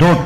2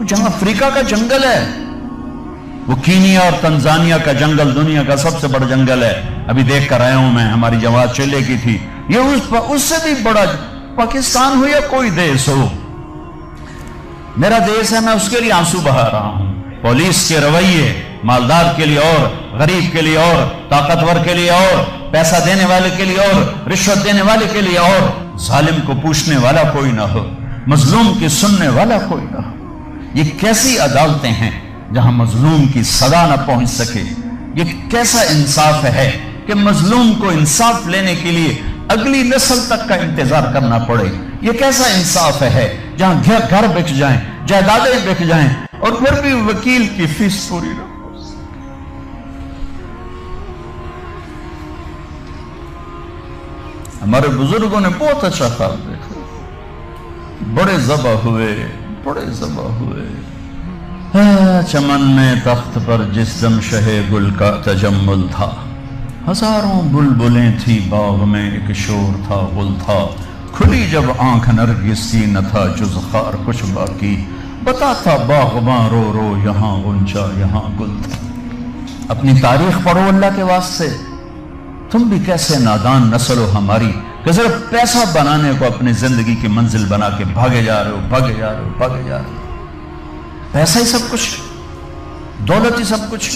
جہاں افریقہ کا جنگل ہے، وہ کینیا اور تنزانیہ کا جنگل دنیا کا سب سے بڑا جنگل ہے، ابھی دیکھ کر آیا ہوں میں، ہماری جماعت چلے کی تھی، یہ اس سے بھی بڑا پاکستان ہو یا کوئی دیش ہو، میرا دیش ہے، میں اس کے لیے آنسو بہا رہا ہوں۔ پولیس کے رویے مالدار کے لیے اور، غریب کے لیے اور، طاقتور کے لیے اور، پیسہ دینے والے کے لیے اور، رشوت دینے والے کے لیے اور، ظالم کو پوچھنے والا کوئی نہ ہو، مظلوم کی سننے والا کوئی نہ ہو۔ یہ کیسی عدالتیں ہیں جہاں مظلوم کی صدا نہ پہنچ سکے؟ یہ کیسا انصاف ہے کہ مظلوم کو انصاف لینے کے لیے اگلی نسل تک کا انتظار کرنا پڑے؟ یہ کیسا انصاف ہے جہاں گھر بک جائیں، جائیدادیں بک جائیں اور پھر بھی وکیل کی فیس پوری نہ ہو؟ ہمارے بزرگوں نے بہت اچھا خواب دیکھا، بڑے ذبح ہوئے، بڑے ذبح ہوئے، چمن میں تخت پر جس دم شہ گل کا تجمل تھا، ہزاروں بلبلیں تھی باغ میں، ایک شور تھا غل تھا، کھلی جب آنکھ نرگس کی نہ تھا جز خار کچھ باقی، بتا تھا باغباں رو رو یہاں غنچہ یہاں گل تھا۔ اپنی تاریخ پڑھو اللہ کے واسطے، تم بھی کیسے نادان نسل ہو ہماری کہ صرف پیسہ بنانے کو اپنی زندگی کی منزل بنا کے بھاگے جا رہے ہو، بھاگے جا رہے ہو، بھاگے جا رہے ہو۔ پیسہ ہی سب کچھ، دولت ہی سب کچھ،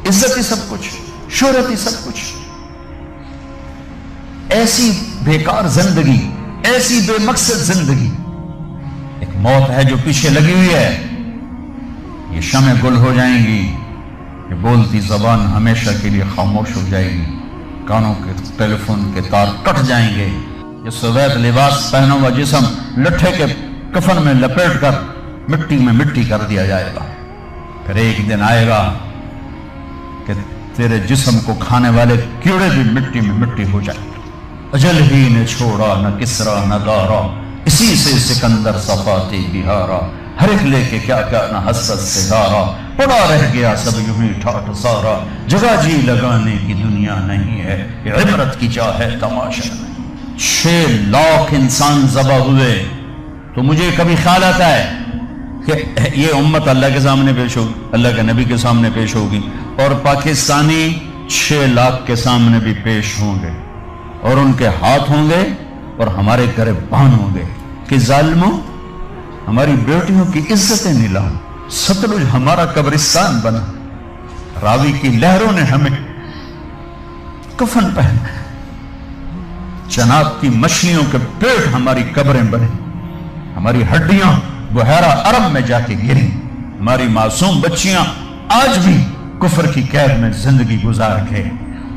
عزت ہی سب کچھ، شہرت ہی سب کچھ۔ ایسی بیکار زندگی، ایسی بے مقصد زندگی، ایک موت ہے جو پیچھے لگی ہوئی ہے، یہ شمع گل ہو جائیں گی، یہ بولتی زبان ہمیشہ کے لیے خاموش ہو جائے گی، کانوں کے ٹیلی فون کے تار کٹ جائیں گے، یہ سوید لباس پہنا ہوا جسم لٹھے کے کفن میں لپیٹ کر مٹی میں مٹی کر دیا جائے گا۔ پھر ایک دن آئے گا کہ تیرے جسم کو کھانے والے کیڑے بھی مٹی میں مٹی ہو جائیں گے۔ اجل ہی نے چھوڑا نہ کسرا نہ دارا، اسی سے سکندر صفاتی بہارا، ہر ایک لے کے کیا کیا نہ حسرت سے دارا، پڑا رہ گیا سب یوں ہی ٹھاٹ سارا، جگہ جی لگانے کی دنیا نہیں ہے، یہ عبرت کی جا ہے تماشا نہیں۔ 6 لاکھ انسان ذبح ہوئے، تو مجھے کبھی خیال آتا ہے کہ یہ امت اللہ کے سامنے پیش ہوگی، اللہ کے نبی کے سامنے پیش ہوگی، اور پاکستانی 6 لاکھ کے سامنے بھی پیش ہوں گے، اور ان کے ہاتھ ہوں گے اور ہمارے گریبان ہوں گے کہ ظالموں ہماری بیٹیوں کی عزتیں نیلاؤ، ستلج ہمارا قبرستان بنا، راوی کی لہروں نے ہمیں کفن پہنا، جناب کی مچھلیوں کے پیٹ ہماری قبریں بنے، ہماری ہڈیاں بحیرہ عرب میں جا کے گری، ہماری معصوم بچیاں آج بھی کفر کی قید میں زندگی گزار گئے،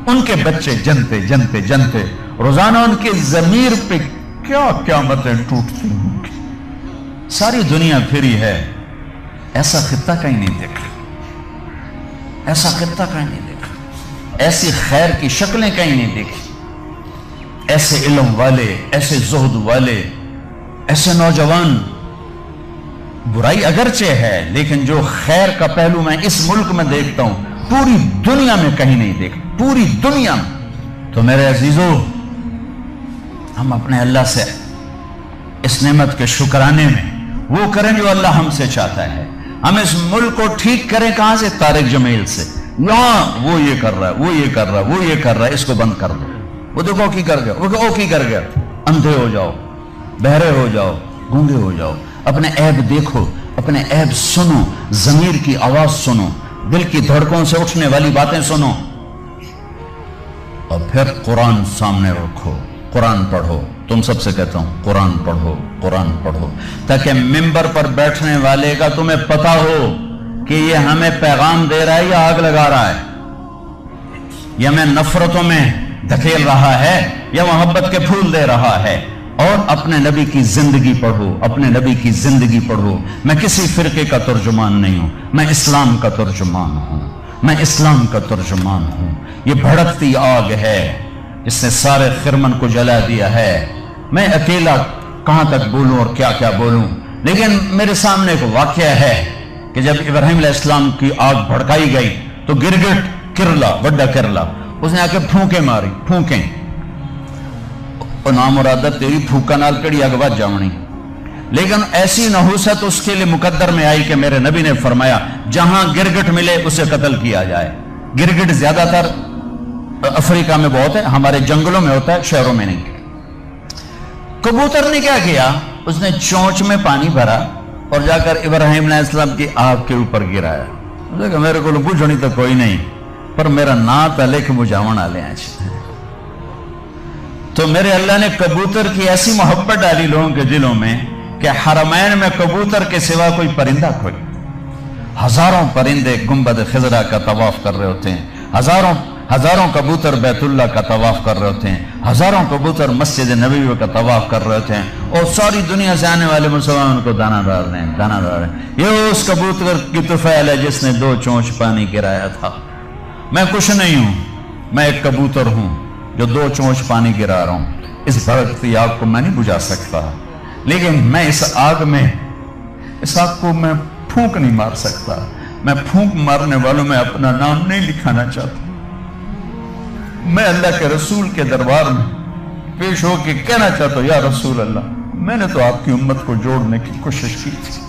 ان کے بچے جنتے جنتے جنتے روزانہ ان کے ضمیر پہ کیا قیامتیں ٹوٹتی ہوں گی۔ ساری دنیا پھری ہے، ایسا خطہ کہیں نہیں دیکھا، ایسا خطہ کہیں نہیں دیکھا، ایسی خیر کی شکلیں کہیں نہیں دیکھی، ایسے علم والے، ایسے زہد والے، ایسے نوجوان۔ برائی اگرچہ ہے لیکن جو خیر کا پہلو میں اس ملک میں دیکھتا ہوں پوری دنیا میں کہیں نہیں دیکھتا، پوری دنیا میں۔ تو میرے عزیزو، ہم اپنے اللہ سے اس نعمت کے شکرانے میں وہ کریں جو اللہ ہم سے چاہتا ہے۔ ہم اس ملک کو ٹھیک کریں کہاں سے؟ طارق جمیل سے۔ یہاں وہ یہ کر رہا ہے، وہ یہ کر رہا ہے، وہ یہ کر رہا ہے، اس کو بند کر دو۔ وہ دیکھو کی کر گیا، وہ کی کر گیا۔ اندھے ہو جاؤ، بہرے ہو جاؤ، گونگے ہو جاؤ، اپنے عیب دیکھو، اپنے عیب سنو، ضمیر کی آواز سنو، دل کی دھڑکوں سے اٹھنے والی باتیں سنو، اور پھر قرآن سامنے رکھو، قرآن پڑھو۔ تم سب سے کہتا ہوں قرآن پڑھو، قرآن پڑھو، تاکہ ممبر پر بیٹھنے والے کا تمہیں پتا ہو کہ یہ ہمیں پیغام دے رہا ہے یا آگ لگا رہا ہے، یہ ہمیں نفرتوں میں دھکیل رہا ہے یا محبت کے پھول دے رہا ہے۔ اور اپنے نبی کی زندگی پڑھو، اپنے نبی کی زندگی پڑھو۔ میں کسی فرقے کا ترجمان نہیں ہوں، میں اسلام کا ترجمان ہوں، میں اسلام کا ترجمان ہوں۔ یہ بھڑکتی آگ ہے جس نے سارے خرمن کو جلا دیا ہے۔ میں اکیلا کہاں تک بولوں اور کیا کیا بولوں، لیکن میرے سامنے ایک واقعہ ہے کہ جب ابراہیم علیہ السلام کی آگ بھڑکائی گئی تو گرگٹ کرلا، وڈا کرلا، اس نے آ کے پھونکیں ماری، پھونکیں، اور نام مرادہ تیری پھوکا نال کڑی اگ بچ جاونی۔ لیکن ایسی نحوست اس کے لیے مقدر میں آئی کہ میرے نبی نے فرمایا جہاں گرگٹ ملے اسے قتل کیا جائے. گرگٹ زیادہ تر افریقہ میں بہت ہے، ہمارے جنگلوں میں ہوتا ہے، شہروں میں نہیں. کبوتر نے کیا کیا؟ اس نے چونچ میں پانی بھرا اور جا کر ابراہیم علیہ السلام کی آنکھ کے اوپر گرایا. کہ میرے کو پوچھنی تو کوئی نہیں، پر میرا نا تا لکھ مجاون آلے ہیں. تو میرے اللہ نے کبوتر کی ایسی محبت ڈالی لوگوں کے دلوں میں کہ حرمین میں کبوتر کے سوا کوئی پرندہ کوئی. ہزاروں پرندے گنبد خضرا کا طواف کر رہے ہوتے ہیں، ہزاروں کبوتر بیت اللہ کا طواف کر رہے ہوتے ہیں، ہزاروں کبوتر مسجد نبوی کا طواف کر رہے ہوتے ہیں، اور ساری دنیا سے آنے والے مسلمان ان کو دانا ڈال رہے ہیں. یہ اس کبوتر کی طفیل ہے جس نے 2 چونچ پانی گرایا تھا. میں کچھ نہیں ہوں، میں ایک کبوتر ہوں جو 2 چونچ پانی گرا رہا ہوں. اس بھڑکتی آگ کو میں نہیں بجھا سکتا، لیکن میں اس آگ کو میں پھونک نہیں مار سکتا. میں پھونک مارنے والوں میں اپنا نام نہیں لکھانا چاہتا. میں اللہ کے رسول کے دربار میں پیش ہو کے کہنا چاہتا ہوں، یا رسول اللہ، میں نے تو آپ کی امت کو جوڑنے کی کوشش کی تھی،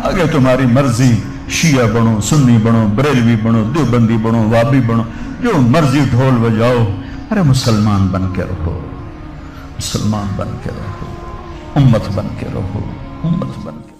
آگے تمہاری مرضی، شیعہ بنو، سنی بنو، بریلوی بنو، دیوبندی بنو، وابی بنو، جو مرضی ڈھول بجاؤ، ارے مسلمان بن کے رہو، مسلمان بن کے رہو، امت بن کے رہو، امت بن کے